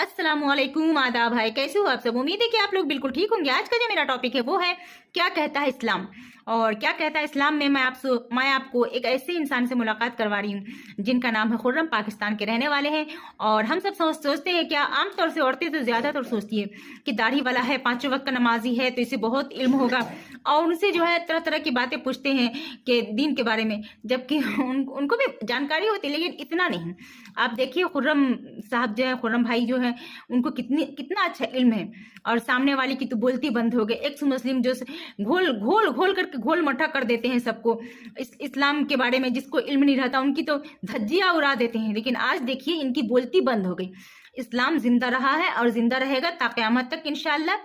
अस्सलाम वालेकुम, आदाब है। कैसे हो आप सब? उम्मीद है कि आप लोग बिल्कुल ठीक होंगे। आज का जो मेरा टॉपिक है वो है क्या कहता है इस्लाम। और क्या कहता है इस्लाम में मैं आपको एक ऐसे इंसान से मुलाकात करवा रही हूँ जिनका नाम है खुर्रम, पाकिस्तान के रहने वाले हैं। और हम सब सोचते हैं, क्या आमतौर से औरतें तो ज़्यादातर सोचती है कि दाढ़ी वाला है, 5 वक्त का नमाजी है, तो इसे बहुत इल्म होगा, और उनसे जो है तरह तरह की बातें पूछते हैं कि दीन के बारे में, जबकि उनको भी जानकारी होती है लेकिन इतना नहीं। आप देखिए खुर्रम साहब जो है, खुर्रम भाई जो है, उनको कितना अच्छा इल्म है, और सामने वाली की तो बोलती बंद हो गई। एक्स मुस्लिम जो घोल घोल घोल करके घोल मठा कर देते हैं सबको इस्लाम के बारे में, जिसको इल्म नहीं रहता उनकी तो धज्जियां उड़ा देते हैं। लेकिन आज देखिए इनकी बोलती बंद हो गई। इस्लाम जिंदा रहा है और जिंदा रहेगा ता क़यामत तक इंशाअल्लाह।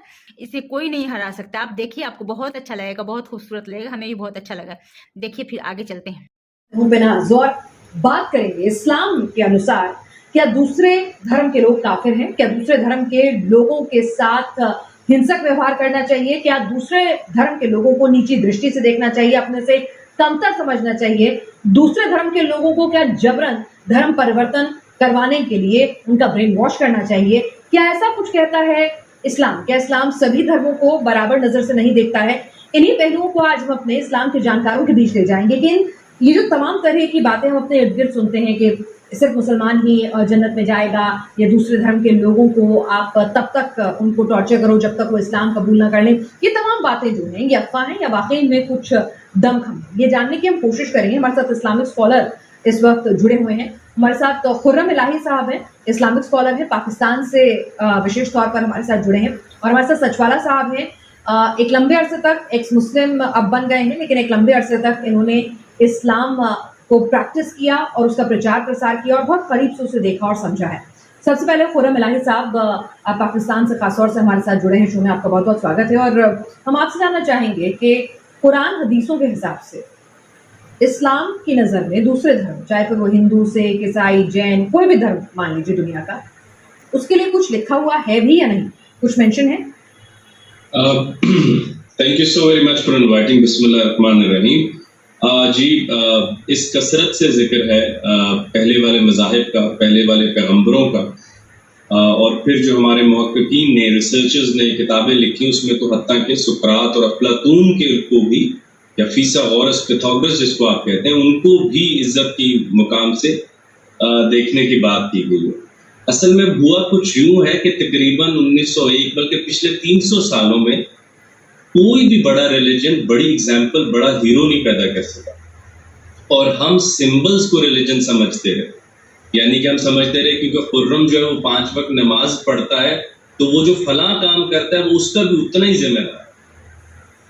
इसे कोई नहीं हरा सकता। आप देखिए, आपको बहुत अच्छा लगेगा, बहुत खूबसूरत लगेगा, हमें भी बहुत अच्छा लगा। देखिए फिर आगे चलते हैं। बात करेंगे इस्लाम के अनुसार, क्या दूसरे धर्म के लोग काफिर हैं? क्या दूसरे धर्म के लोगों के साथ हिंसक व्यवहार करना चाहिए? क्या दूसरे धर्म के लोगों को नीची दृष्टि से देखना चाहिए, अपने से कमतर समझना चाहिए? दूसरे धर्म के लोगों को क्या जबरन धर्म परिवर्तन करवाने के लिए उनका ब्रेन वॉश करना चाहिए? क्या ऐसा कुछ कहता है इस्लाम? क्या इस्लाम सभी धर्मों को बराबर नजर से नहीं देखता है? इन्हीं पहलुओं को आज हम अपने इस्लाम के जानकारों के बीच ले जाएंगे कि ये जो तमाम तरह की बातें हम अपने इर्द गिर्द सुनते हैं कि सिर्फ मुसलमान ही जन्नत में जाएगा, या दूसरे धर्म के लोगों को आप तब तक उनको टॉर्चर करो जब तक वो इस्लाम कबूल ना कर लें, ये तमाम बातें जो हैं ये अफवाह हैं या वाकई में कुछ दमखम है, ये जानने की हम कोशिश करेंगे। हमारे साथ इस्लामिक स्कॉलर इस वक्त जुड़े हुए हैं। हमारे साथ खुर्रम इलाही साहब हैं, इस्लामिक स्कॉलर हैं, पाकिस्तान से विशेष तौर पर हमारे साथ जुड़े हैं। और हमारे साथ सचवाला साहब हैं, एक लंबे अरसे तक एक्स मुस्लिम अब बन गए हैं, लेकिन एक लंबे अरसे तक इन्होंने इस्लाम को प्रैक्टिस किया और उसका प्रचार प्रसार किया और बहुत करीब से उसे देखा और समझा है। सबसे पहले खुर्रम इलाही साहब, आप पाकिस्तान से खासतौर से हमारे साथ जुड़े हैं शो में, आपका बहुत बहुत स्वागत है। और हम आपसे जानना चाहेंगे कि कुरान हदीसों के हिसाब से इस्लाम की नज़र में दूसरे धर्म, चाहे फिर वो हिंदू, सिख, ईसाई, जैन, कोई भी धर्म मान लीजिए दुनिया का, उसके लिए कुछ लिखा हुआ है भी या नहीं? कुछ मेंशन है? Thank you so very much for inviting. बिस्मिल्लाहिर्रहमानिर्रहीम। इस कसरत से जिक्र है पहले वाले मज़ाहिब का, पहले वाले पैगम्बरों का, और फिर जो हमारे मुहक्किकीन ने, रिसर्चर्स ने किताबें लिखी, उसमें तो हत्ता के सुकरात और अफलातून के को भी, या फीसागोरस, पिथागोरस जिसको आप कहते हैं, उनको भी इज्जत की मुकाम से देखने की बात की गई है। असल में हुआ कुछ यूं है कि तकरीबन 1901, बल्कि पिछले 300 सालों में कोई भी बड़ा रिलीजन, बड़ी एग्जाम्पल, बड़ा हीरो नहीं पैदा कर सका, और हम सिंबल्स को रिलीजन समझते रहे। यानी कि हम समझते रहे क्योंकि खुर्रम जो है वो 5 वक्त नमाज पढ़ता है, तो वो जो फलां काम करता है वो उसका भी उतना ही जिम्मेदार है।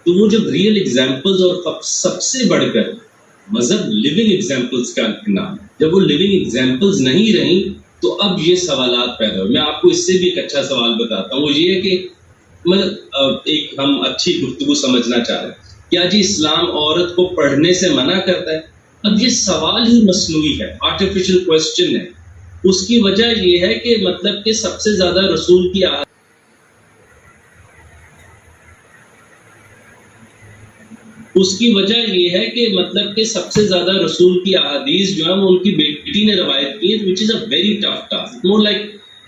तो वो जब रियल एग्जाम्पल्स, और सबसे बढ़कर मजहब लिविंग एग्जाम्पल्स का नाम, जब वो लिविंग एग्जाम्पल्स नहीं रही, तो अब ये सवालात पैदा हुए। मैं आपको इससे भी एक अच्छा सवाल बताता हूँ, वो ये है कि मतलब एक हम अच्छी गुफ्तगू समझना चाह रहे हैं, क्या जी इस्लाम औरत को पढ़ने से मना करता है? अब ये सवाल ही मसनूई है, आर्टिफिशियल क्वेश्चन है। उसकी वजह ये है कि मतलब कि सबसे ज्यादा रसूल की रसूल की अहादीस जो है वो उनकी बेटी ने रवायत की है, which is a very tough task, more like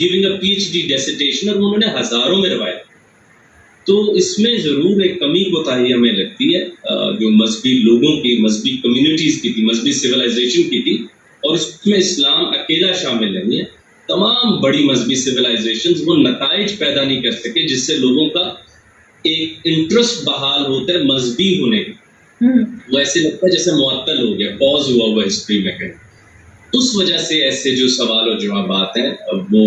giving a PhD dissertation, और उन्होंने हजारों में रवायत। तो इसमें ज़रूर एक कमी कोताही हमें लगती है जो मजहबी लोगों की, मजहबी कम्युनिटीज़ की थी, मजहबी सिविलाइजेशन की थी, और इसमें इस्लाम अकेला शामिल नहीं है। तमाम बड़ी मजहबी सिविलाइजेशंस वो नताइज पैदा नहीं कर सके जिससे लोगों का एक इंटरेस्ट बहाल होता है मजहबी होने का। वो ऐसे लगता है जैसे मुअत्तल हो गया, पॉज हुआ हिस्ट्री में कहीं। उस वजह से ऐसे जो सवाल और जवाबात हैं वो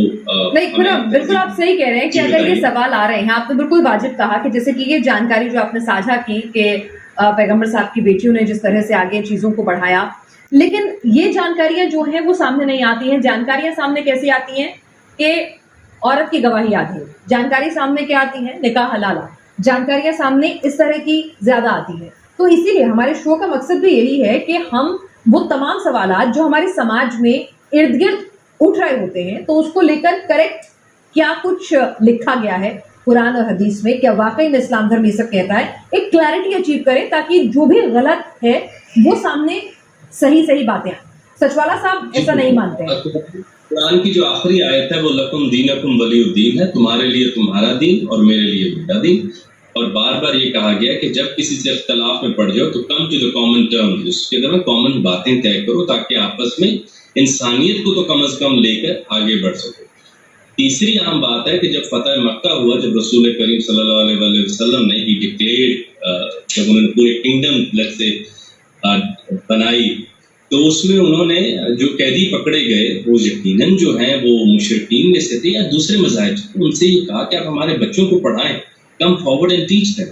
नहीं, बिल्कुल आप सही कह रहे हैं कि अगर ये सवाल आ रहे हैं, आपने बिल्कुल वाजिब कहा कि जैसे कि ये जानकारी जो आपने साझा की कि पैगंबर साहब की बेटियों ने जिस तरह से आगे चीज़ों को बढ़ाया, लेकिन ये जानकारियां जो हैं वो सामने नहीं आती हैं। जानकारियां सामने कैसे आती हैं कि औरत की गवाही आधी है, जानकारी सामने क्या आती है, निकाह हलाला, जानकारियां सामने इस तरह की ज्यादा आती है। तो इसीलिए हमारे शो का मकसद भी यही है कि हम वो तमाम सवालात जो हमारे समाज में इर्द गिर्द उठ रहे होते हैं, तो उसको लेकर करेक्ट क्या कुछ लिखा गया है कुरान और हदीस में, क्या वाकई में इस्लाम धर्म ये सब कहता है, एक क्लैरिटी अचीव करें ताकि जो भी गलत है वो सामने सही सही बातें आए। सचवाला साहब ऐसा नहीं मानते हैं। कुरान की जो आखिरी आयत है वो लकुम दीनकुम वलियुद्दीन है, तुम्हारे लिए तुम्हारा दीन और मेरे लिए मेरा दीन। और बार बार ये कहा गया कि जब किसी से इख्तलाफ में पड़ जाओ तो come to the common term, उसके दौरान कॉमन बातें तय करो ताकि आपस में इंसानियत को तो कम से कम लेकर आगे बढ़ सको। तीसरी आम बात है कि जब फतह मक्का हुआ, जब रसूल करीम सल्लल्लाहु अलैहि वसल्लम ने ही डिक्लेयर्ड, जब उन्होंने पूरे किंगडम लेट्स से बनाई, तो उसमें उन्होंने जो कैदी पकड़े गए वो यकीनन जो हैं वो मुशरिकीन में से थे या दूसरे मज़ाहिब से, उनसे ये कहा कि आप हमारे बच्चों को पढ़ाएं, come forward and teach them.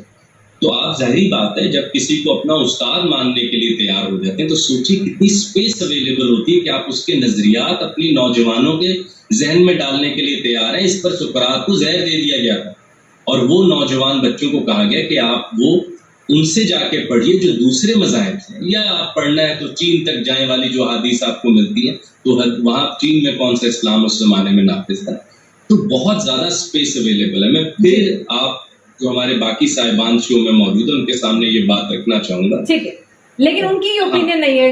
तो आप ज़ाहिरी बात है जब किसी को अपना उस्ताद मानने के लिए तैयार हो जाते हैं तो सोचिए कितनी स्पेस अवेलेबल होती है कि आप उसके नजरियात अपनी नौजवानों के जहन में डालने के लिए तैयार हैं। इस पर सुकरात को जहर दे दिया गया था और वो नौजवान बच्चों को कहा गया कि आप वो उनसे जाके पढ़िए जो दूसरे मज़ाहिब से, या आप पढ़ना है तो चीन तक जाए वाली जो हदीस आपको मिलती है तो वहाँ चीन में कौन सा इस्लाम उस जमाने में नाफिज था। तो बहुत ज़्यादा स्पेस अवेलेबल है। मैं फिर आप जो हमारे बाकी साहिबान शो में मौजूद है उनके सामने ये बात रखना चाहूंगा। ठीक है, लेकिन उनकी ये ओपिनियन नहीं है,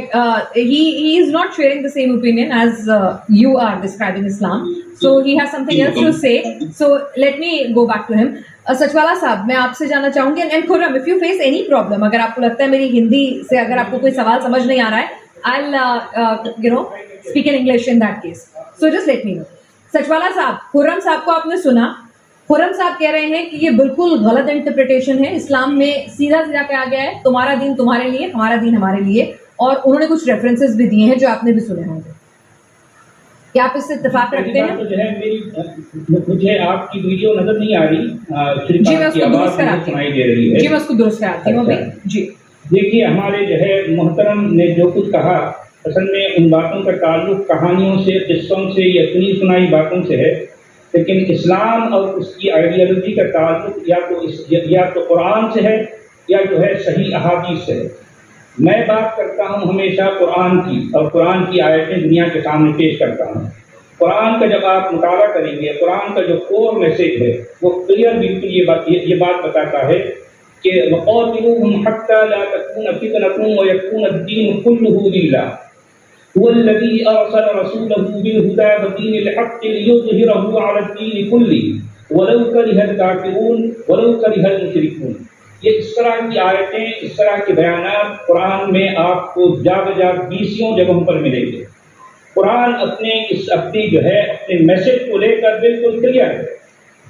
he is not sharing the same opinion as you are describing Islam, so he has something else to say, so let me go back to him. सचवाला साहब, मैं आपसे जानना चाहूंगी, and Khurram, if you face any problem, अगर आपको लगता है मेरी हिंदी से अगर आपको कोई सवाल समझ नहीं आ रहा है, I'll speak in English in that case, so just let me know. सचवाला साहब, खुर्रम साहब को आपने सुना, खुर्रम साहब कह रहे हैं कि ये बिल्कुल गलत इंटरप्रिटेशन है, इस्लाम में सीधा सीधा कहा गया है तुम्हारा दीन तुम्हारे लिए, हमारा दीन हमारे लिए, और उन्होंने कुछ रेफरेंसेस भी दिए हैं जो आपने भी सुने होंगे। क्या आप इससे इत्तेफाक रखते हैं? तो जो है मुझे आपकी वीडियो नजर नहीं आ रही, जी मैं उसको दुरुस्त कराती हूँ, जी मैं उसको दुरुस्त कराती हूँ अभी। जी देखिए, हमारे जो है मोहतरम ने जो कुछ कहा, असल में उन बातों का ताल्लुक कहानियों से, किस्सों से या सुनी सुनाई बातों से है, लेकिन इस्लाम और उसकी आइडियोलॉजी का ताल्लुक या तो कुरान से है या जो है सही अहादीस से है। मैं बात करता हूँ हमेशा कुरान की, और कुरान की आयतें दुनिया के सामने पेश करता हूँ। कुरान का जब आप मुताला करेंगे, कुरान का जो कोर मैसेज है वो क्लियर बिल्कुल ये बात बताता है कि वक़ातिलूहुम हत्ता ला तकून फितनतुन व यकून अद-दीन कुल्लुहु लिल्लाह वल्लज़ी अरसल रसूलहु बिल-हुदा व-दीनिल हक़्क़ि लियुज़हिरहु अला अद-दीन कुल्लिहि वलौ करिहल काफ़िरून वलौ करिहल मुशरिकून। ये इस तरह की आयतें, इस तरह के बयानात कुरान में आपको जा-बजा 20 जगहों पर मिलेंगे। कुरान अपनी जो है अपने मैसेज को लेकर बिल्कुल क्लियर है।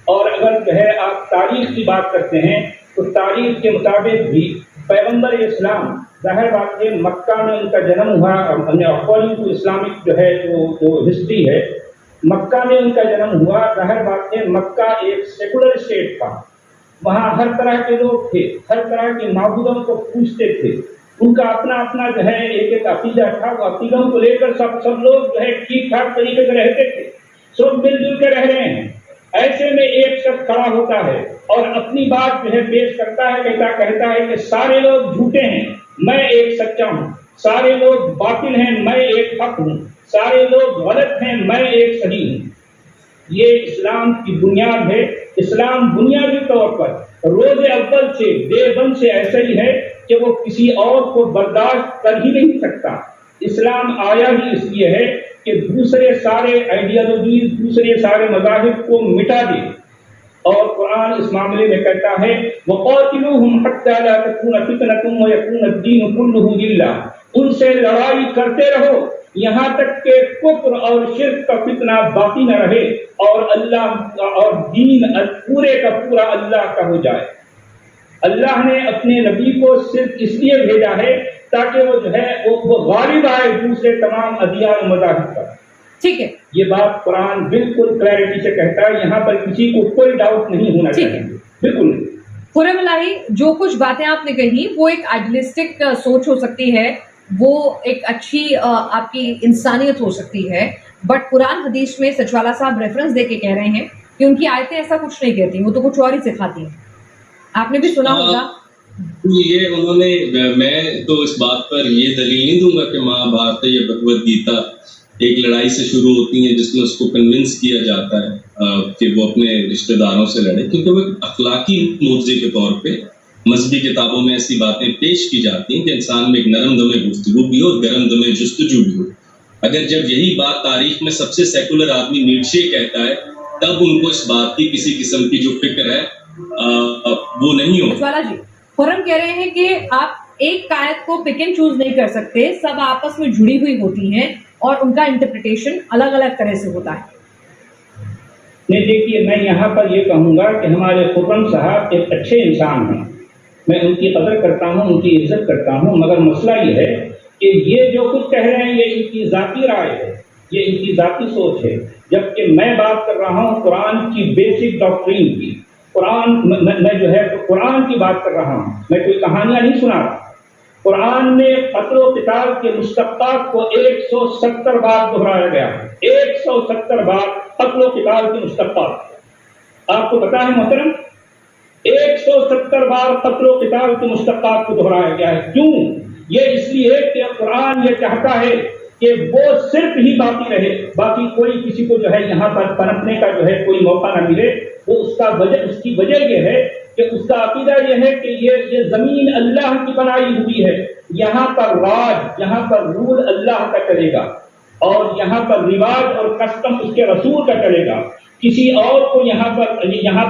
और अगर जो है आप तारीख की बात करते हैं तो तारीख के मुताबिक भी पैगंबर इस्लाम, ज़ाहिर बात है मक्का में उनका जन्म हुआ, अकॉर्डिंग टू इस्लामिक जो है जो हिस्ट्री है, मक्का में उनका जन्म हुआ। ज़ाहिर बात है मक्का एक सेकुलर स्टेट था, वहाँ हर तरह के लोग थे, हर तरह के माबूदों को पूजते थे, उनका अपना अपना जो है एक अकीदा था, वो अकीदों को लेकर सब लोग जो है ठीक ठाक तरीके से रहते थे, सब मिलजुल के रह रहे हैं। ऐसे में एक शख्स खड़ा होता है और अपनी बात जो है पेश करता है, कहता है कि सारे लोग झूठे हैं, मैं एक सच्चा हूँ, सारे लोग बातिल हैं, मैं एक हक हूँ, सारे लोग गलत हैं, मैं एक सही हूँ। ये इस्लाम की बुनियाद है। इस्लाम बुनियादी तौर पर रोज़े अव्वल से देवबंद से ऐसा ही है कि वो किसी और को बर्दाश्त कर ही नहीं सकता। इस्लाम आया ही इसलिए है कि दूसरे सारे आइडियोलॉजी, दूसरे सारे मज़ाहिब को मिटा दे। और कुरान इस मामले में कहता है वक़ातिलूहुम हत्ता ला तकून फितनतुन व यकून अद-दीन कुल्लुहु लिल्लाह, उनसे लड़ाई करते रहो यहाँ तक कि कुफ्र और शिर्क का फितना बाकी न रहे और अल्लाह और दीन पूरे का पूरा अल्लाह का हो जाए। अल्लाह ने अपने नबी को सिर्फ इसलिए भेजा है ताकि वो जो है वो गालिब आए दूसरे तमाम अदियान मज़ाहिब पर। ठीक है, ये बात कुरान बिल्कुल क्लैरिटी से कहता है, यहाँ पर किसी को कोई डाउट नहीं होना चाहिए, बिल्कुल नहीं। खुर्रम इलाही, जो कुछ बातें आपने कही वो एक आइडियलिस्टिक सोच हो सकती है, वो एक अच्छी आपकी इंसानियत हो सकती है, बट कुरान हदीस में सचवाला साहब रेफरेंस देके कह रहे हैं कि उनकी आयतें ऐसा कुछ नहीं कहती, वो तो कुछ और ही सिखाती हैं। आपने भी सुना होगा ये उन्होंने, मैं तो इस बात पर ये दलील नहीं दूंगा कि महाभारत या भगवद गीता एक लड़ाई से शुरू होती है जिसमें उसको कन्विंस किया जाता है कि वो अपने रिश्तेदारों से लड़े, क्योंकि वो अखलाकी मुआवजे के तौर पे मजहबी किताबों में ऐसी बातें पेश की जाती हैं कि इंसान में एक नरम दमे गुफ्तगू भी हो और गर्म दमे जुस्तजू भी हो। اگر جب یہی بات تاریخ میں سب سے سیکولر آدمی نیٹشے کہتا ہے تب ان کو اس بات کی کسی قسم کی جو فکر ہے وہ نہیں ہو. اجوالا جی، خرم کہہ رہے ہیں کہ آپ ایک آیت کو پک اینڈ چوز نہیں کر سکتے، سب آپس میں جڑی ہوئی ہوتی ہیں اور ان کا انٹرپریٹیشن الگ الگ طرح سے ہوتا ہے. نہیں دیکھیے، میں یہاں پر یہ کہوں گا کہ ہمارے خرم صاحب ایک اچھے انسان ہیں، میں ان کی قدر کرتا ہوں، ان کی عزت کرتا ہوں، مگر مسئلہ یہ ہے کہ یہ جو کچھ کہہ رہے ہیں یہ ان کی ذاتی رائے ہے، یہ ان کی ذاتی سوچ ہے، جبکہ میں بات کر رہا ہوں قرآن کی بیسک ڈاکٹرین کی. میں جو ہے قرآن کی بات کر رہا ہوں، میں کوئی کہانیاں نہیں سنا رہا. قرآن میں قتل و قتال کے مستحقات کو 170 بار دہرایا گیا ہے، 170 بار قتل و قتال کے مستحقات. آپ کو پتا ہے محترم، 170 بار قتل و قتال کے مستحقات کو دہرایا گیا ہے. کیوں؟ یہ اس لیے کہ قرآن یہ چاہتا ہے کہ وہ صرف ہی باقی رہے، باقی کوئی کسی کو جو ہے یہاں پر پنپنے کا جو ہے کوئی موقع نہ ملے. وہ اس کی وجہ یہ ہے کہ اس کا عقیدہ یہ ہے کہ یہ زمین اللہ کی بنائی ہوئی ہے، یہاں پر راج، یہاں پر رول اللہ کا چلے گا، اور یہاں پر رواج اور کسٹم اس کے رسول کا چلے گا. کسی اور کو یہاں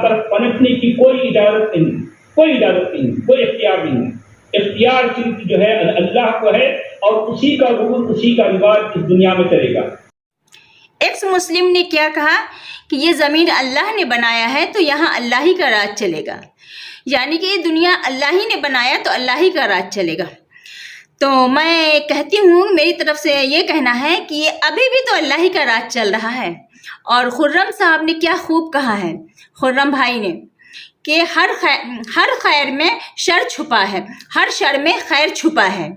پر پنپنے کی کوئی اجازت نہیں، کوئی اختیار نہیں ہے. اختیار صرف جو ہے اللہ کو ہے، اور اسی کا رول، اسی کا رواج اس دنیا میں چلے گا. ایکس مسلم نے کیا کہا کہ یہ زمین اللہ نے بنایا ہے تو یہاں اللہ ہی کا راج چلے گا، یعنی کہ یہ دنیا اللہ ہی نے بنایا تو اللہ ہی کا راج چلے گا. تو میں کہتی ہوں، میری طرف سے یہ کہنا ہے کہ یہ ابھی بھی تو اللہ ہی کا راج چل رہا ہے. اور خرم صاحب نے کیا خوب کہا ہے، خرم بھائی نے، کہ ہر خیر میں شر چھپا ہے، ہر شر میں خیر چھپا ہے.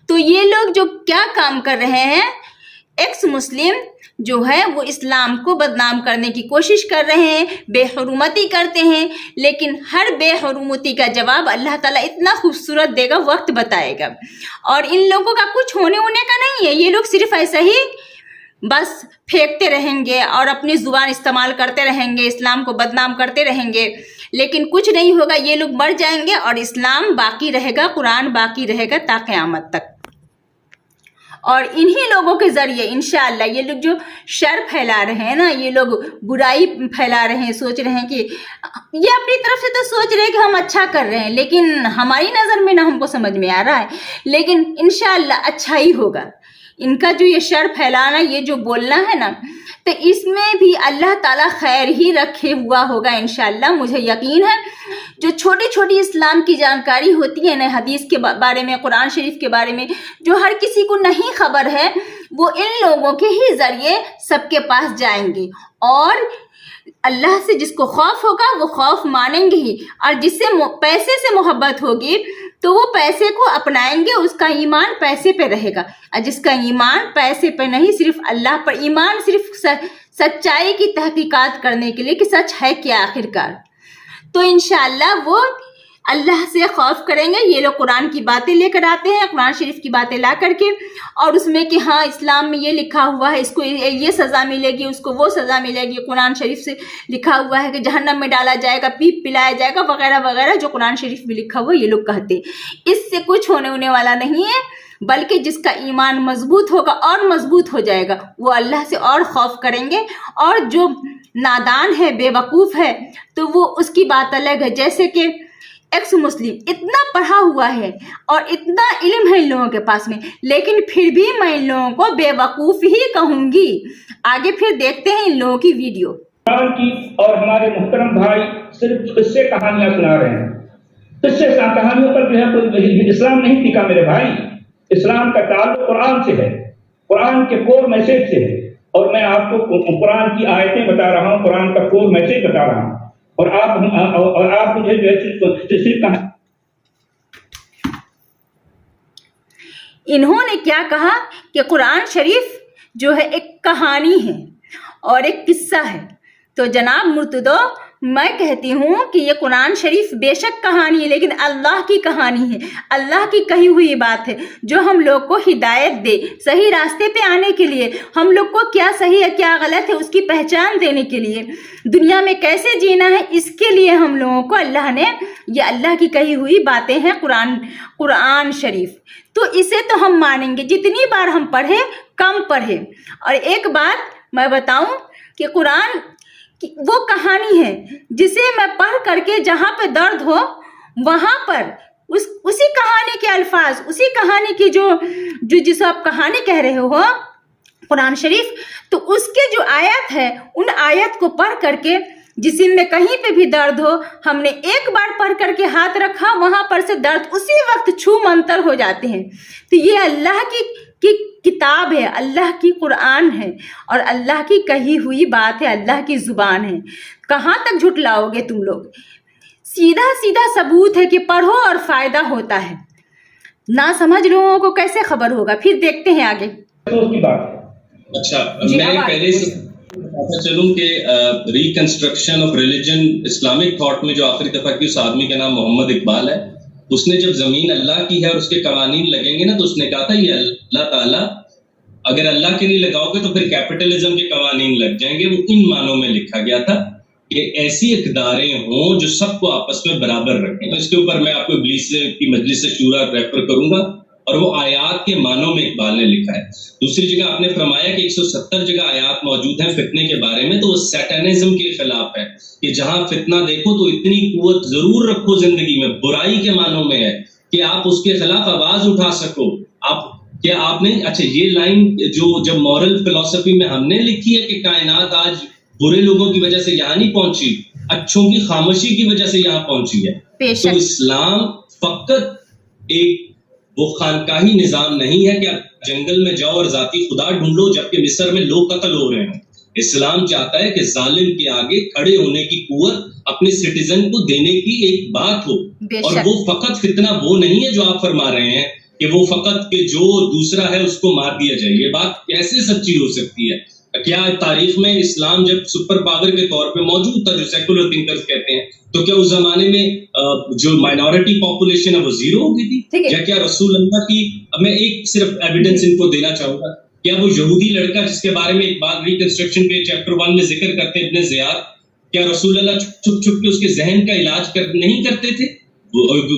تو یہ لوگ جو کیا کام کر رہے ہیں، ایکس مسلم جو ہے وہ اسلام کو بدنام کرنے کی کوشش کر رہے ہیں، بے حرمتی کرتے ہیں، لیکن ہر بے حرمتی کا جواب اللہ تعالیٰ اتنا خوبصورت دے گا، وقت بتائے گا. اور ان لوگوں کا کچھ ہونے کا نہیں ہے، یہ لوگ صرف ایسا ہی بس پھینکتے رہیں گے اور اپنی زبان استعمال کرتے رہیں گے، اسلام کو بدنام کرتے رہیں گے، لیکن کچھ نہیں ہوگا. یہ لوگ مر جائیں گے اور اسلام باقی رہے گا، قرآن باقی رہے گا تا قیامت تک. اور انہی لوگوں کے ذریعے انشاءاللہ یہ لوگ جو شر پھیلا رہے ہیں نا، یہ لوگ برائی پھیلا رہے ہیں، سوچ رہے ہیں کہ یہ اپنی طرف سے تو سوچ رہے ہیں کہ ہم اچھا کر رہے ہیں، لیکن ہماری نظر میں نہ ہم کو سمجھ میں آ رہا ہے، لیکن انشاءاللہ اچھا ہی ہوگا. ان کا جو یہ شر پھیلانا، یہ جو بولنا ہے نا، تو اس میں بھی اللہ تعالیٰ خیر ہی رکھے ہوا ہوگا انشاءاللہ. مجھے یقین ہے جو چھوٹی چھوٹی اسلام کی جانکاری ہوتی ہے نا، حدیث کے بارے میں، قرآن شریف کے بارے میں، جو ہر کسی کو نہیں خبر ہے، وہ ان لوگوں کے ہی ذریعے سب کے پاس جائیں گے. اور اللہ سے جس کو خوف ہوگا وہ خوف مانیں گے ہی، اور جس سے پیسے سے محبت ہوگی تو وہ پیسے کو اپنائیں گے، اس کا ایمان پیسے پہ رہے گا. اور جس کا ایمان پیسے پہ نہیں، صرف اللہ پر ایمان، صرف سچائی کی تحقیقات کرنے کے لیے کہ سچ ہے کیا آخر کار، تو انشاءاللہ وہ اللہ سے خوف کریں گے. یہ لوگ قرآن کی باتیں لے کر آتے ہیں، قرآن شریف کی باتیں لا کر کے، اور اس میں کہ ہاں اسلام میں یہ لکھا ہوا ہے، اس کو یہ سزا ملے گی، اس کو وہ سزا ملے گی، قرآن شریف سے لکھا ہوا ہے کہ جہنم میں ڈالا جائے گا، پیپ پلایا جائے گا، وغیرہ وغیرہ، جو قرآن شریف میں لکھا ہوا یہ لوگ کہتے ہیں. اس سے کچھ ہونے والا نہیں ہے، بلکہ جس کا ایمان مضبوط ہوگا اور مضبوط ہو جائے گا، وہ اللہ سے اور خوف کریں گے. اور جو نادان ہے، بے وقوف ہے، تو وہ اس کی بات الگ ہے. جیسے کہ ایکس مسلم اتنا پڑھا ہوا ہے اور اتنا علم ہے ان لوگوں کے پاس میں، لیکن پھر بھی میں ان لوگوں کو بے وقوف ہی کہوں گی. آگے پھر دیکھتے ہیں ان لوگوں کی ویڈیو. قرآن کی اور ہمارے محترم بھائی صرف قصے کہانیاں سنا رہے ہیں. قصے کہانیوں پر جو ہے کوئی اسلام نہیں ٹکا میرے بھائی. اسلام کا تعلق قرآن سے ہے، قرآن کے کور میسج سے ہے. اور میں آپ کو قرآن کی آیتیں بتا رہا ہوں، قرآن کا کور میسج بتا رہا ہوں، اور آپ مجھے جو ہے انہوں نے کیا کہا کہ قرآن شریف جو ہے ایک کہانی ہے اور ایک قصہ ہے. تو جناب مرتدو، میں کہتی ہوں کہ یہ قرآن شریف بے شک کہانی ہے، لیکن اللہ کی کہانی ہے، اللہ کی کہی ہوئی بات ہے، جو ہم لوگ کو ہدایت دے صحیح راستے پہ آنے کے لیے، ہم لوگ کو کیا صحیح ہے کیا غلط ہے اس کی پہچان دینے کے لیے، دنیا میں کیسے جینا ہے اس کے لیے ہم لوگوں کو اللہ نے، یہ اللہ کی کہی ہوئی باتیں ہیں قرآن شریف. تو اسے تو ہم مانیں گے، جتنی بار ہم پڑھیں कम पढ़े। और एक बात मैं बताऊं कि कुरान की वो कहानी है जिसे मैं पढ़ करके जहाँ पे दर्द हो वहाँ पर उसी कहानी के अल्फाज, उसी कहानी की जो जिसे आप कहानी कह रहे हो कुरान शरीफ, तो उसके जो आयत है उन आयत को पढ़ करके जिसमें कहीं पे भी दर्द हो, हमने एक बार पढ़ करके हाथ रखा, वहां पर से दर्द उसी वक्त छू मंतर हो जाते हैं। तो ये अल्लाह की किताब है, अल्लाह की कुरान है और अल्लाह की कही हुई बात है, अल्लाह की जुबान है। कहाँ तक झुटलाओगे तुम लोग? सीधा सीधा सबूत है कि पढ़ो और फायदा होता है। ना समझ लोगों को कैसे खबर होगा? फिर देखते हैं आगे। तो उसकी बात अच्छा, मैं पहले से बताता चलूं कि reconstruction of religion Islamic thought में जो आखिरी दफा की उस आदमी का नाम मोहम्मद इकबाल है, उसने जब जमीन अल्लाह की है और उसके कवानीन लगेंगे ना, तो उसने कहा था ये अल्लाह ताला, अगर अल्लाह के नहीं लगाओगे तो फिर कैपिटलिज्म के कवानीन लग जाएंगे। वो इन मानों में लिखा गया था कि ऐसी इक़दारें हों जो सबको आपस में बराबर रखें। तो इसके ऊपर मैं आपको इब्लीस की मजलिस से शूरा रेफर करूंगा और वो आयात के मानों में इकबाल ने लिखा है। दूसरी जगह आपने फरमाया कि 170 जगह आयात मौजूद हैं फितने के बारे में, तो वो सैटानिज्म के खिलाफ है कि जहां फितना देखो तो इतनी कुव्वत जरूर रखो जिंदगी में, बुराई के मानों में है कि आप उसके खिलाफ आवाज उठा सको। आप क्या आपने, अच्छा ये लाइन जो जब मॉरल फिलॉसफी में हमने लिखी है कि कायनात आज बुरे लोगों की वजह से यहाँ नहीं पहुंची, अच्छों की खामोशी की वजह से यहाँ पहुंची है। तो इस्लाम फकत एक वो खानकाही निजाम नहीं है कि आप जंगल में जाओ और जाती खुदा ढूंढो, जबकि मिस्र में लोग कत्ल हो रहे हैं। इस्लाम चाहता है कि जालिम के आगे खड़े होने की कुव्वत अपने सिटीजन को देने की एक बात हो, और वो फकत फितना वो नहीं है जो आप फरमा रहे हैं कि वो फकत के जो दूसरा है उसको मार दिया जाए। ये बात कैसे सच्ची हो सकती है? क्या तारीख में इस्लाम जब सुपर पावर के तौर पे मौजूद था, जो सेकुलर थिंकर्स कहते हैं, तो क्या उस जमाने में जो माइनॉरिटी पॉपुलेशन है वो जीरो हो गई थी? या क्या रसूल अल्लाह की, मैं एक सिर्फ एविडेंस इनको देना चाहूंगा, क्या वो यहूदी लड़का जिसके बारे में एक बार रिकंस्ट्रक्शन के चैप्टर 1 में जिक्र करते हैं इब्ने ज़ियाद, क्या रसूल अल्लाह छुप छुप के उसके जहन का इलाज नहीं करते थे?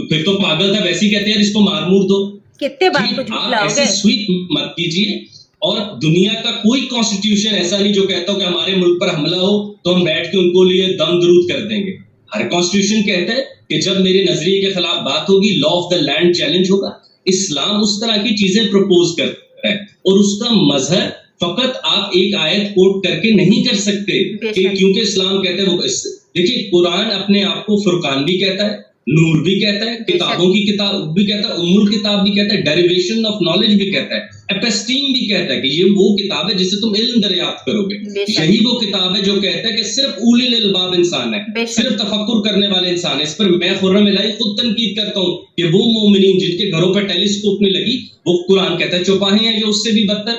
फिर तो पागल था, वैसे ही कहते हैं इसको मार मूर दो। कितने बात को आप ऐसे स्वीट मत कीजिए। और दुनिया का कोई कॉन्स्टिट्यूशन ऐसा नहीं जो कहता हो कि हमारे मुल्क पर हमला हो तो हम बैठ के उनको लिए दम दरूद कर देंगे। हर कॉन्स्टिट्यूशन कहता है कि जब मेरे नजरिए के खिलाफ बात होगी, law of the land challenge होगा। इस्लाम उस तरह की चीजें प्रपोज करता है और उसका मजहब फकत आप एक आयत कोट करके नहीं कर सकते कि क्योंकि इस्लाम कहता है वो। देखिए, कुरान अपने आप को फुरकान भी कहता है, नूर भी कहता है, किताबों की किताब भी कहता है, उम्मुल किताब भी कहता है, डेरिवेशन ऑफ नॉलेज भी कहता है, एपिस्टीम भी कहता है कि ये वो किताब है जिससे तुम इल्म दरियाफ्त करोगे। यही वो किताब है जो कहता है कि सिर्फ उलिल अलबाब इंसान है, सिर्फ तफक्कुर करने वाले इंसान है। इस पर मैं खुर्रम इलाही खुद तनकीद करता हूँ कि वो मोमिनीन जिनके घरों पर टेलीस्कोप नहीं लगी, वो कुरान कहता है चौपाहे हैं, जो उससे भी बदतर।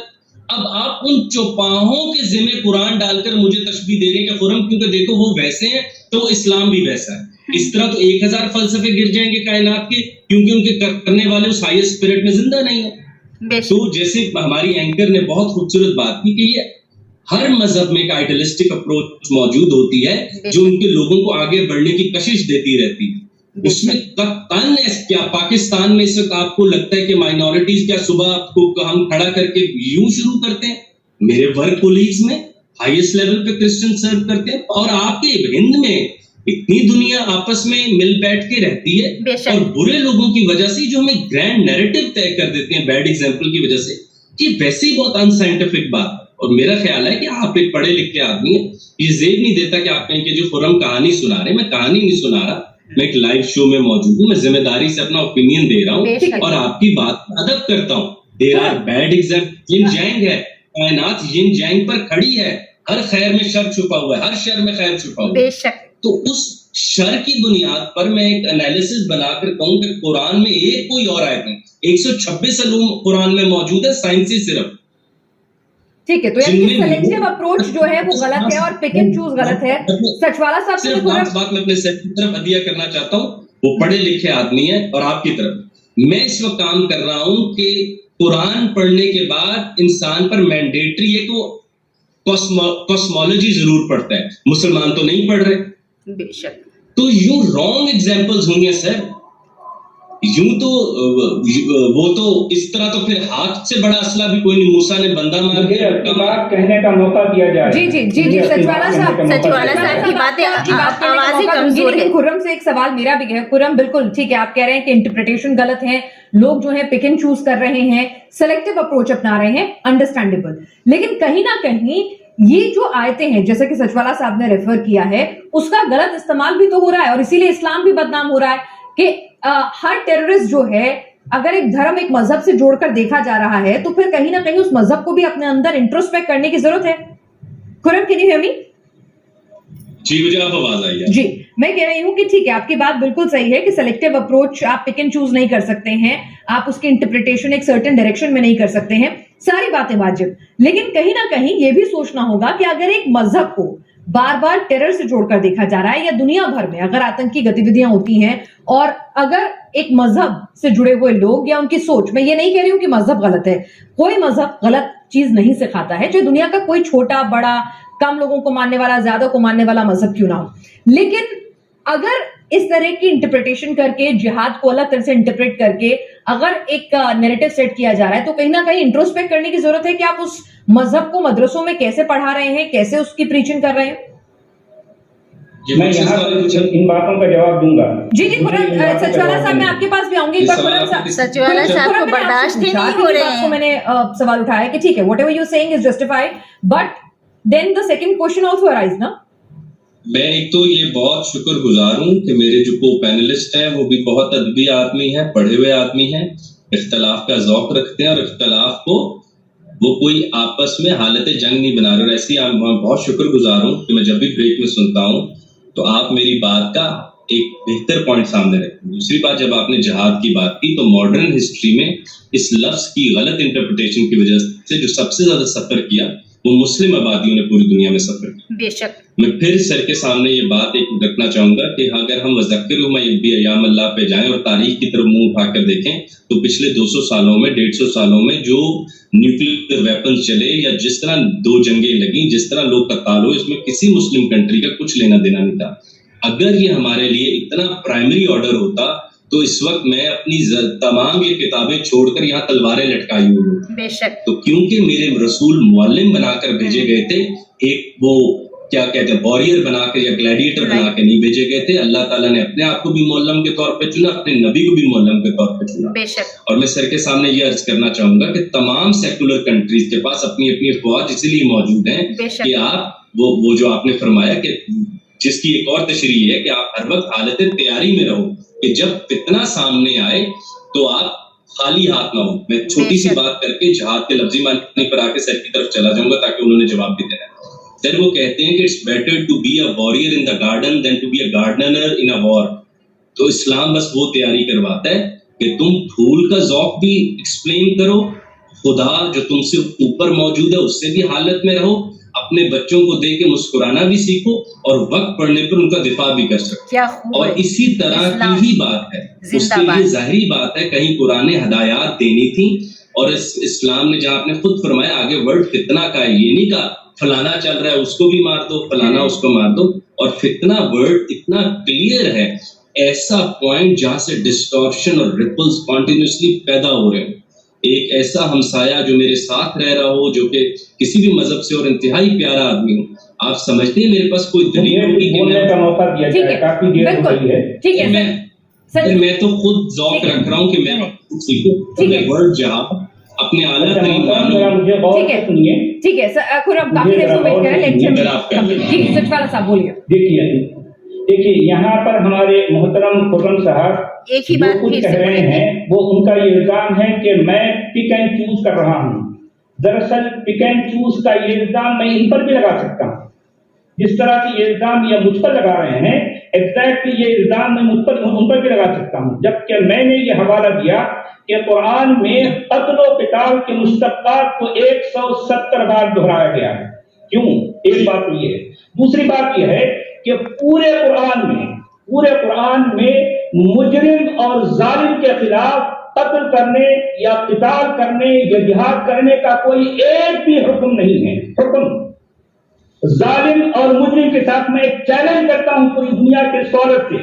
अब आप उन चौपाहों के जिम्मे कुरान डालकर मुझे तशबीह दे रहे हैं कि खुर्रम क्योंकि देखो वो वैसे हैं तो इस्लाम भी वैसा है। इस तरह तो 1000 फलसफे गिर जाएंगे कायनात के, क्योंकि उनके करने वाले उस हाईएस्ट स्पिरिट में जिंदा नहीं है। तो जैसे हमारी एंकर ने बहुत खूबसूरत बात की कि ये हर मजहब में एक आइडियलिस्टिक अप्रोच मौजूद होती है जो उनके लोगों को आगे बढ़ने की कशिश देती रहती है। उसमें कत्तन क्या पाकिस्तान में इस वक्त आपको लगता है कि माइनॉरिटीज क्या सुबह आपको हम खड़ा करके यूं शुरू करते हैं? मेरे वर्क कोलीग्स में हाईएस्ट लेवल पे क्रिश्चियन सर्व करते हैं, और आपके हिंद में इतनी दुनिया आपस में मिल बैठ के रहती है, और बुरे लोगों की वजह से जो हमें ग्रैंड नैरेटिव तय कर देते हैं बैड एग्जांपल की वजह से, ये वैसे ही बहुत अनसाइंटिफिक बात है। और मेरा ख्याल है कि आप एक पढ़े लिखे आदमी है, ये जेब नहीं देता कि आप कहें कि जो खुर्रम कहानी सुना रहे, मैं कहानी नहीं सुना रहा, मैं एक लाइव शो में मौजूद हूँ, मैं जिम्मेदारी से अपना ओपिनियन दे रहा हूँ और आपकी बात अदब करता हूँ। देयर आर बैड एग्जांपल, यिन जैंग है, कायनात यिन जैंग पर खड़ी है, हर खैर में शर छुपा हुआ है, हर शर में खैर छुपा हुआ है। तो उस शर की बुनियाद पर मैं एक एनालिसिस बनाकर कहूं कि कुरान में एक कोई और आयत नहीं, 126 अलूम कुरान में मौजूद है, साइंसी सिर्फ। ठीक है, तो यानी सेलेक्टिव अप्रोच जो है वो गलत है और पिक एंड चूज गलत है। सचवाला साहब सिर्फ बात मैं अपने सेट की तरफ हदिया करना चाहता हूं, वो पढ़े लिखे आदमी है, और आपकी तरफ मैं इस वक्त काम कर रहा हूं कि कुरान पढ़ने के बाद इंसान पर मैंडेटरी है कि कॉस्मोलॉजी जरूर पढ़ता है। मुसलमान तो नहीं पढ़ रहे, बेशक। तो यू रॉन्ग एग्जांपल्स होंगे सर। यूं तो वो तो इस तरह तो फिर हाथ से बड़ा असला भी कोई नहीं, मूसा ने बंदा मार मुझे के अपनी बात कहने का मौका दिया जाए। जी जी जी जी मुझे अपनी सचवाला बात कहने साहब, का मौका सचवाला दिया साहब जाए। की बातें आपकी बात करने का आवाज ही मौका दूंगी, कमजोर है। लेकिन खुर्रम से एक सवाल मेरा भी है। खुर्रम बिल्कुल ठीक है, आप कह रहे हैं कि इंटरप्रिटेशन गलत है, लोग जो है पिक एंड चूज कर रहे हैं, सेलेक्टिव अप्रोच अपना रहे हैं, अंडरस्टैंडेबल। लेकिन कहीं ना कहीं ये जो आयतें हैं, जैसे कि सचवाला साहब ने रेफर किया है, उसका गलत इस्तेमाल भी तो हो रहा है, और इसीलिए इस्लाम भी बदनाम हो रहा है कि हर टेररिस्ट जो है, अगर एक धर्म एक मजहब से जोड़कर देखा जा रहा है, तो फिर कहीं ना कहीं उस मजहब को भी अपने अंदर इंट्रोस्पेक्ट करने की जरूरत है। Khurram, can you hear me? जी, मुझे आप आवाज आई है। जी, मैं कह रही हूं कि ठीक है, आपकी बात बिल्कुल सही है कि सेलेक्टिव अप्रोच आप पिक एंड चूज नहीं कर सकते हैं, आप उसकी इंटरप्रिटेशन एक सर्टेन डायरेक्शन में नहीं कर सकते हैं, सारी बातें वाजिब। लेकिन कहीं ना कहीं ये भी सोचना होगा कि अगर एक मजहब को बार बार टेरर से जोड़कर देखा जा रहा है, या दुनिया भर में अगर आतंकी गतिविधियां होती हैं, और अगर एक मजहब से जुड़े हुए लोग या उनकी सोच, मैं ये नहीं कह रही हूं कि मजहब गलत है, कोई मजहब गलत चीज नहीं सिखाता है, जो दुनिया का कोई छोटा बड़ा, कम लोगों को मानने वाला, ज्यादा को मानने वाला मजहब क्यों ना हो, लेकिन अगर इस तरह की इंटरप्रिटेशन करके, जिहाद को अलग तरह से इंटरप्रेट करके अगर एक नैरेटिव सेट किया जा रहा है, तो कहीं ना कहीं इंट्रोस्पेक्ट करने की जरूरत है कि आप उस मजहब को मदरसों में कैसे पढ़ा रहे हैं, कैसे उसकी प्रीचिंग कर रहे हैं। मैं यहाँ पर इन बातों का जवाब दूंगा। जी जी खुर्रम, सचवाला साहब मैं आपके पास भी आऊंगी, एक बार खुर्रम साहब, सचवाला साहब को बर्दाश्त ही नहीं हो रहे हैं। मैंने सवाल उठाया कि ठीक है, whatever you saying is justified, but then the second question also arise ना। मैं एक तो ये बहुत शुक्रगुजार हूँ कि मेरे जो को पैनलिस्ट हैं वो भी बहुत अदबी आदमी हैं, पढ़े हुए आदमी हैं, इख्तलाफ का ज़ौक रखते हैं, और इख्तलाफ को वो कोई आपस में हालत जंग नहीं बना रहे। और ऐसी मैं बहुत शुक्रगुजार हूँ कि मैं जब भी ब्रेक में सुनता हूँ तो आप मेरी बात का एक बेहतर पॉइंट सामने रखते हैं। दूसरी बात, जब आपने जिहाद की बात की, तो मॉडर्न हिस्ट्री में इस लफ्ज की गलत इंटरप्रिटेशन की वजह से जो सबसे ज्यादा सफर किया वो मुस्लिम आबादियों ने पूरी दुनिया में सफर किया। बेशक मैं फिर सर के सामने ये बात एक रखना चाहूंगा कि अगर हम वज़क्किरुहुम भी अय्याम अल्लाह पे जाएं और तारीख की तरफ मुंह उठाकर देखें, तो पिछले 200 सालों में, 150 सालों में जो न्यूक्लियर वेपन्स चले या जिस तरह 2 जंगें लगी, जिस तरह लोग कत्ल हुए, इसमें किसी मुस्लिम कंट्री का कुछ लेना देना नहीं था। अगर ये हमारे लिए इतना प्राइमरी ऑर्डर होता तो इस वक्त मैं अपनी तमाम ये किताबें छोड़कर यहाँ तलवारें लटकाई हुई हूँ। बेशक तो क्योंकि मेरे रसूल मुअल्लिम बनाकर भेजे गए थे, एक वो क्या कहते हैं वॉरियर बनाकर या ग्लैडिएटर बना के नहीं भेजे गए थे। अल्लाह ताला ने अपने आप को भी मुअल्लिम के तौर पे चुना, अपने नबी को भी मुअल्लिम के तौर पे चुना। बेशक और मैं सर के सामने ये अर्ज करना चाहूंगा कि तमाम सेकुलर कंट्रीज के पास अपनी अपनी फौज इसलिए मौजूद है कि आप वो जो आपने फरमाया कि जिसकी एक और तशरीह है कि आप हर वक्त हालत तैयारी में रहो कि जब फितना सामने आए तो आप खाली हाथ ना हो। मैं छोटी सी बात करके जिहाद के लफ्जी मानी पर आके सर की तरफ चला जाऊंगा ताकि उन्होंने जवाब भी देना है। सर वो कहते हैं कि it's better to be a warrior in the garden than to be a gardener in a war. तो इस्लाम बस वो तैयारी करवाता है कि तुम फूल का ज़ौक भी एक्सप्लेन करो, खुदा जो तुमसे ऊपर मौजूद है उससे भी हालत में रहो, अपने बच्चों को देख के मुस्कुराना भी सीखो और वक्त पड़ने पर उनका दिफा भी कर सको। और इसी तरह की ही बात है, उसके लिए जाहिरी बात है कहीं कुरान हदायत देनी थी। और इस्लाम ने जहां आपने खुद फरमाया आगे वर्ड फितना का है, ये नहीं कहा फलाना चल रहा है उसको भी मार दो, फलाना उसको मार दो। और फितना वर्ड इतना क्लियर है, ऐसा पॉइंट जहां से डिस्टॉर्शन और रिपल्स कॉन्टिन्यूसली पैदा हो रहे हैं। एक ऐसा हमसाया जो मेरे साथ रह रहा हो, जो कि किसी भी मजहब से और इंतहाई प्यारा आदमी हो, आप समझते हैं मेरे पास कोई दलील होगी कि बोलने का मौका दिया जाए, काफी देर हो गई है। ठीक है मैं तो खुद ज़ौक रख रहा हूँ कि मैं सीखूं, मैं वर्ड जहां अपने आला तरीन मुझे बहुत सुनिए। ठीक है खुर्रम, काफी देर से वेट कर रहे हैं, लेक्चर ठीक है। सचवाला साहब बोलिए। देखिए यहाँ पर हमारे मोहतरम खुर्रम साहब एक ही जो बात कुछ फिर कह से रहे हैं वो उनका ये इल्जाम है कि मैं पिक एंड चूज कर रहा हूँ। दरअसल पिक एंड चूज का ये इल्जाम मैं इन पर भी लगा सकता हूँ। जिस तरह से ये इल्जाम ये मुझ पर लगा रहे हैं, एग्जैक्टली ये इल्जाम मैं उन पर भी लगा सकता हूँ। जबकि मैंने ये हवाला दिया कि कुरान में कत्ल व क़िताल के मुस्तक़ात को 170 बार दोहराया गया है। क्यों? एक बात तो ये है। दूसरी बात ये है कि पूरे कुरान में मुजरिम और जालिम के खिलाफ कत्ल करने या क़िताल करने या जिहाद करने का कोई एक भी हुक्म नहीं है। हुक्म जालिम और मुजरिम के साथ मैं एक चैलेंज करता हूं पूरी दुनिया के स्कॉलर से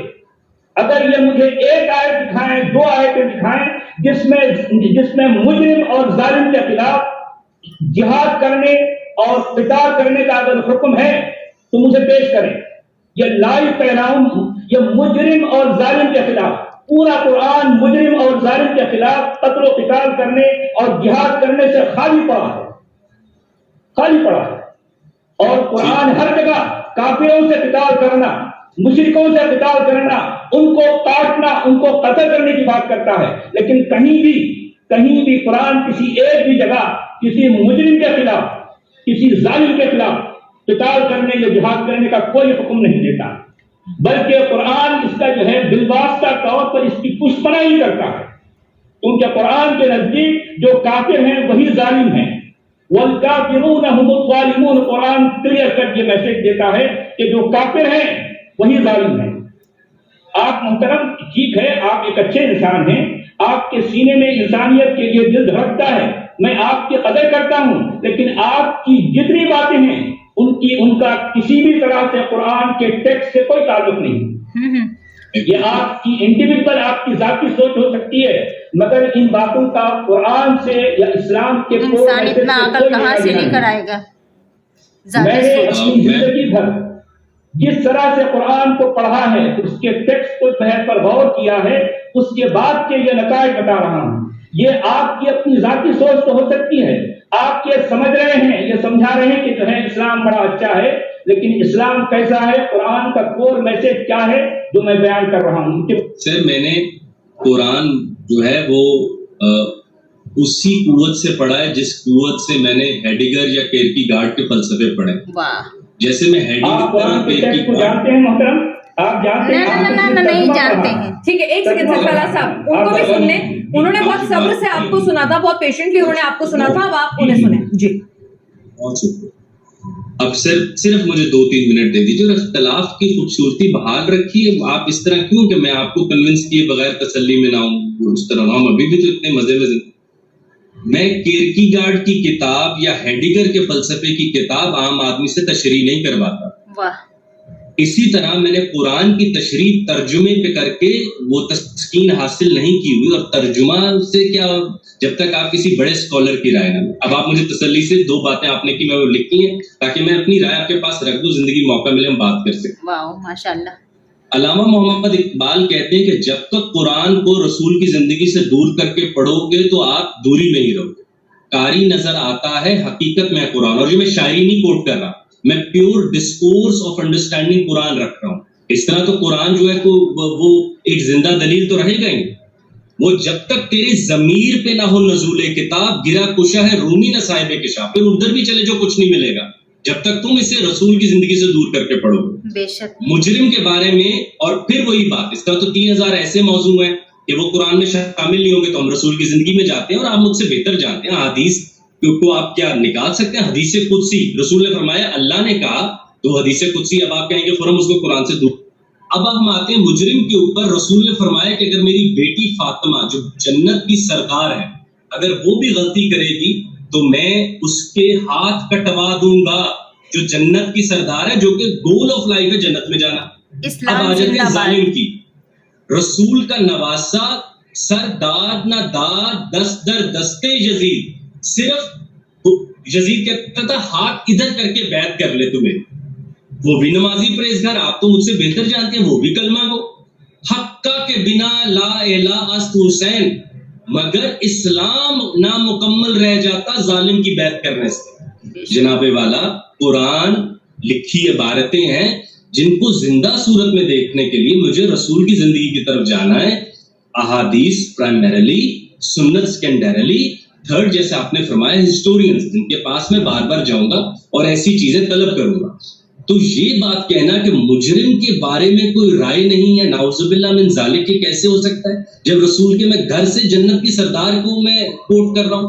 اگر یہ مجھے ایک آیت دکھائیں، 2 آیتیں دکھائیں جس میں مجرم اور ظالم کے خلاف جہاد کرنے اور قتال کرنے کا اگر حکم ہے تو مجھے پیش کریں. یہ لائیو کہہ رہا ہوں، یہ مجرم اور ظالم کے خلاف پورا قرآن مجرم اور ظالم کے خلاف قتل و قتال کرنے اور جہاد کرنے سے خالی پڑا ہے، خالی پڑا ہے. اور قرآن ہر جگہ کافروں سے قتال کرنا، مشرکوں سے قتال کرنا، ان کو کاٹنا، ان کو قتل کرنے کی بات کرتا ہے، لیکن کہیں بھی قرآن کسی ایک بھی جگہ کسی مجرم کے خلاف، کسی ظالم کے خلاف قتال کرنے یا جہاد کرنے کا کوئی حکم نہیں دیتا، بلکہ قرآن اس کا جو ہے بالواسطہ طور پر اس کی پشپنائی کرتا ہے. کیونکہ قرآن کے نزدیک جو کافر ہیں وہی ظالم ہیں. والکافرون هم الظالمون، قرآن کلیئر کٹ یہ میسج دیتا ہے کہ جو کافر ہیں وہی ظالم ہیں. آپ محترم ٹھیک ہے، آپ ایک اچھے انسان ہیں، آپ کے سینے میں انسانیت کے لیے دل دھڑکتا ہے، میں آپ کی قدر کرتا ہوں، لیکن آپ کی جتنی باتیں ہیں ان کا کسی بھی طرح سے قرآن کے ٹیکسٹ سے کوئی تعلق نہیں. یہ آپ کی انڈیویجول، آپ کی ذاتی سوچ ہو سکتی ہے، مگر ان باتوں کا قرآن سے یا اسلام کے انسان اتنا عقل کہاں سے لے کر آئے گا؟ میں نے اپنی زندگی بھر جس طرح سے قرآن کو پڑھا ہے، اس کے ٹیکسٹ کو پر غور کیا ہے، اس کے بعد کے یہ نتائج بتا رہا ہوں. یہ آپ کی اپنی ذاتی سوچ تو ہو سکتی ہے، آپ یہ سمجھ رہے ہیں، یہ سمجھا رہے ہیں کہ جو ہے اسلام بڑا اچھا ہے، لیکن اسلام کیسا ہے، قرآن کا کور میسج کیا ہے جو میں بیان کر رہا ہوں. سر میں نے قرآن جو ہے وہ اسی قوت سے پڑھا ہے جس قوت سے میں نے ہیڈیگر یا کیرکیگارڈ کے فلسفے پڑھے. جیسے میں ہیڈیگر کو جانتے ہیں محترم، آپ جانتے ہیں؟ نہیں جانتے ہیں. ٹھیک ہے، ایک سیکنڈ سرفراز صاحب، ان کو بھی سن لیں. انہوں نے بہت صبر سے آپ کو سنا تھا، بہت پیشنٹلی انہوں نے آپ کو سنا تھا، اب آپ انہیں سنیں. جی بہت شکریہ. اب صرف مجھے 2-3 منٹ دے دیجیے اور اختلاف کی خوبصورتی بحال رکھیے. آپ اس طرح کیوں کہ میں آپ کو کنونس کیے بغیر تسلی میں نہ ہوں، اس طرح ہم ابھی بھی تو اتنے مزے میں میں کیرکیگارڈ کی کتاب یا ہیڈیگر کے فلسفے کی کتاب عام آدمی سے تشریح نہیں کرواتا. اسی طرح میں نے قرآن کی تشریح ترجمے پہ کر کے وہ تسکین حاصل نہیں کی ہوئی، اور ترجمہ سے کیا جب تک آپ کسی بڑے اسکالر کی رائے نہ لیں. اب آپ مجھے تسلی سے 2 باتیں آپ نے کی، میں وہ لکھی ہیں تاکہ میں اپنی رائے آپ کے پاس رکھ دوں، زندگی موقع ملے ہم بات کر سکیں. واو ماشاءاللہ. علامہ محمد اقبال کہتے ہیں کہ جب تک قرآن کو رسول کی زندگی سے دور کر کے پڑھو گے تو آپ دوری میں ہی رہو گے. قاری نظر آتا ہے حقیقت میں قرآن، اور یہ میں شاعری نہیں کوٹ کر رہا، میں پیور ڈسکورس آف انڈرسٹینڈنگ قرآن رکھ رہا ہوں. اس طرح تو قرآن جو ہے وہ ایک زندہ دلیل تو رہے گا ہی. وہ جب تک تیرے ضمیر پہ نہ ہو نزول کتاب، گرا کشا ہے رومی نہ صاحب کشاف، پھر ادھر بھی چلے جو کچھ نہیں ملے گا جب تک تم اسے رسول کی زندگی سے دور کر کے پڑھو گے. بے شک. مجرم کے بارے میں اور پھر وہی بات، اس طرح تو 3000 ایسے موضوع ہیں کہ وہ قرآن میں شامل نہیں ہوں گے تو ہم رسول کی زندگی میں جاتے ہیں. اور آپ مجھ سے بہتر جانتے ہیں حدیث کو آپ کیا نکال سکتے ہیں. حدیث قدسی رسول نے فرمایا اللہ نے کہا، تو حدیث قدسی اب آپ کہیں گے فوراً اس کو قرآن سے دور. اب ہم آتے ہیں مجرم کے اوپر. رسول نے فرمایا کہ اگر میری بیٹی فاطمہ جو جنت کی سردار ہے اگر وہ بھی غلطی کرے گی تو میں اس کے ہاتھ کٹوا دوں گا، جو جنت کی سردار ہے، جو کہ گول آف لائف ہے جنت میں جانا. اب آ جاتے ہیں ظالم کی. رسول کا نواسا سر داد نہ داد دست در دستے یزید، صرف یزید کہتا تھا ہاتھ ادھر کر کے بیعت کر لے تمہیں. وہ بھی نمازی پرہیزگار، آپ تو مجھ سے بہتر جانتے ہیں، وہ بھی کلمہ گو. حقہ کے بنا لا الہ است حسین، مگر اسلام نامکمل رہ جاتا ظالم کی بیعت کرنے سے. جناب والا قرآن لکھی عبارتیں ہیں جن کو زندہ صورت میں دیکھنے کے لیے مجھے رسول کی زندگی کی طرف جانا ہے. احادیث پرائمریلی، سنت سیکنڈریلی، تھرڈ جیسے آپ نے فرمایا ہسٹورینز جن کے پاس میں بار بار جاؤں گا اور ایسی چیزیں طلب کروں گا. تو یہ بات کہنا کہ مجرم کے بارے میں کوئی رائے نہیں ہے، نعوذ باللہ من ذالک، یہ کیسے ہو سکتا ہے جب رسول کے میں گھر سے جنت کی سردار کو میں کوٹ کر رہا ہوں.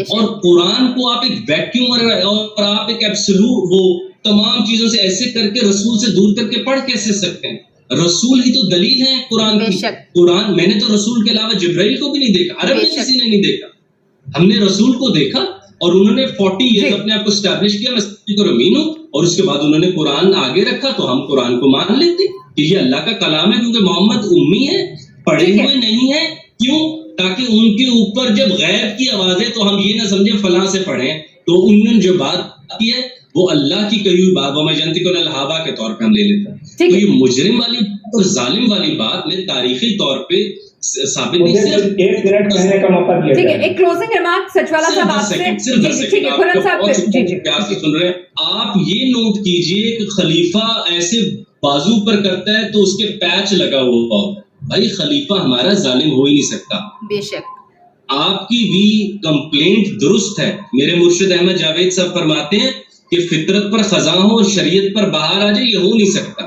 اور قرآن کو آپ ایک ویکیوم اور آپ ایک ایبسولوٹ وہ تمام چیزوں سے ایسے کر کے رسول سے دور کر کے پڑھ کیسے سکتے ہیں؟ رسول ہی تو دلیل ہے قرآن کی. قرآن میں نے تو رسول کے علاوہ جبرائیل کو بھی نہیں دیکھا، عرب میں کسی نے نہیں دیکھا. ہم نے رسول کو دیکھا اور انہوں نے 40 ایئرز اپنے آپ کو اسٹیبلش کیا میں صدیق اور امین ہوں اور اس کے بعد انہوں نے قرآن آگے رکھا تو ہم قرآن کو مان لیتے کہ یہ اللہ کا کلام ہے، کیونکہ محمد امی ہے، پڑھے ہوئے نہیں ہے. کیوں؟ تاکہ ان کے اوپر جب غیب کی آوازیں تو ہم یہ نہ سمجھیں فلاں سے پڑھیں، تو انہوں نے جو بات کی ہے وہ اللہ کی کہی ہوئی بات وما ینطق عن الہوا کے طور پہ ہم لے لیتے ہیں. تو یہ مجرم والی اور ظالم والی بات میں تاریخی طور پہ ثابت نہیں. صرف ایک منٹ کہنے کا موقع دیا ٹھیک ہے، ایک کلوزنگ ریمارک سچوالا صاحب آپ سے. ٹھیک ہے خورم صاحب پیار سے سن رہے ہیں آپ. یہ نوٹ کیجئے کہ خلیفہ ایسے بازو پر کرتا ہے تو اس کے پیچ لگا ہوا ہوتا ہے. بھائی خلیفہ ہمارا ظالم ہو ہی نہیں سکتا. بے شک آپ کی بھی کمپلینٹ درست ہے. میرے مرشد احمد جاوید صاحب فرماتے ہیں کہ فطرت پر خزاں ہو اور شریعت پر بہار آ جائے، یہ ہو نہیں سکتا.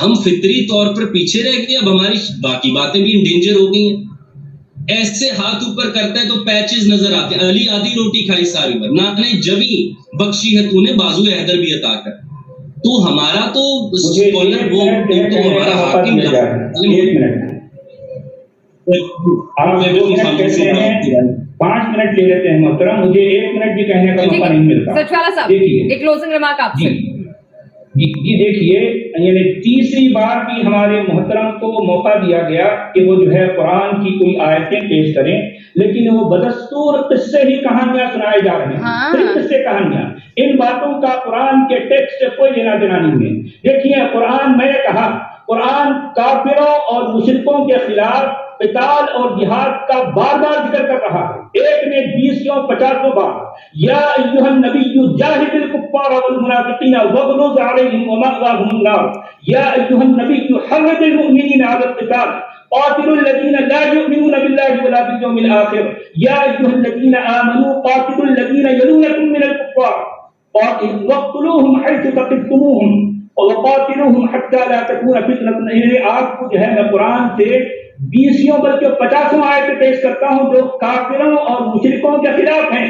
ہم فطری طور پر پیچھے رہ گئے، اب ہماری باقی باتیں بھی انڈینجر ہو گئی ہیں. ایسے ہاتھ اوپر کرتا ہے تو پیچز نظر آتے ہیں. علی آدھی روٹی کھائی ساری عمر، نانے جبھی بخشی ہے تو نے بازو حیدر بھی عطا کر. تو ہمارا تو اسکالر وہ تو ہمارا حاکم ایک منٹ آپ 5 منٹ لے لیتے ہیں محترم، مجھے 1 منٹ بھی کہنے کا موقع نہیں ملتا. سچوالا صاحب ایک کلوزنگ ریمارک آپ سے. جی دیکھیے، یعنی تیسری بار بھی ہمارے محترم کو موقع دیا گیا کہ وہ جو ہے قرآن کی کوئی آیتیں پیش کریں، لیکن وہ بدستور قصے ہی کہانیاں سنائے جا رہے ہیں. صرف قصے کہانیاں، ان باتوں کا قرآن کے ٹیکسٹ سے کوئی لینا دینا نہیں ہے. دیکھیے قرآن، میں نے کہا قرآن کافروں اور مشرکوں کے خلاف قتال اور جہاد کا بار بار ذکر کر رہا ہے. ایک نے 20 50 بار یا ایھا النبی جاہد الکفار والمنافقین واغلظ علیہم ومأواہم النار یا ایھا النبی حرض المؤمنین علی القتال قاتلوا الذین لا یؤمنون باللہ ولا بالیوم الآخر یا ایھا الذین آمنوا قاتلوا الذین یلونکم من الکفار واقتلوہم حیث ثقفتموہم وقاتلوہم حتی لا تکون فتنۃ. آپ کو جو ہے میں قرآن سے 20 بلکہ 50 آیتیں پیش کرتا ہوں جو کافروں اور مشرکوں کے خلاف ہیں،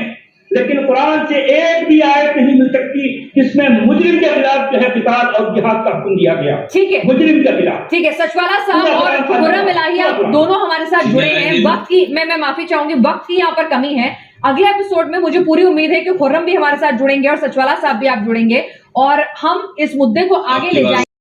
لیکن قرآن سے ایک بھی آیت نہیں مل سکتی جس میں مجرم کے خلاف جو ہے قتال اور جہاد کا حکم دیا گیا. ٹھیک ہے، مجرم کے خلاف. ٹھیک ہے. سچوالا صاحب اور خرم الہیہ دونوں ہمارے ساتھ جڑے ہیں. وقت کی میں معافی چاہوں گی، وقت کی یہاں پر کمی ہے. اگلے ایپیسوڈ میں مجھے پوری امید ہے کہ خرم بھی ہمارے ساتھ جڑیں گے اور سچوالا صاحب بھی آپ جڑیں گے اور ہم اس مدعے کو آگے لے جائیں گے.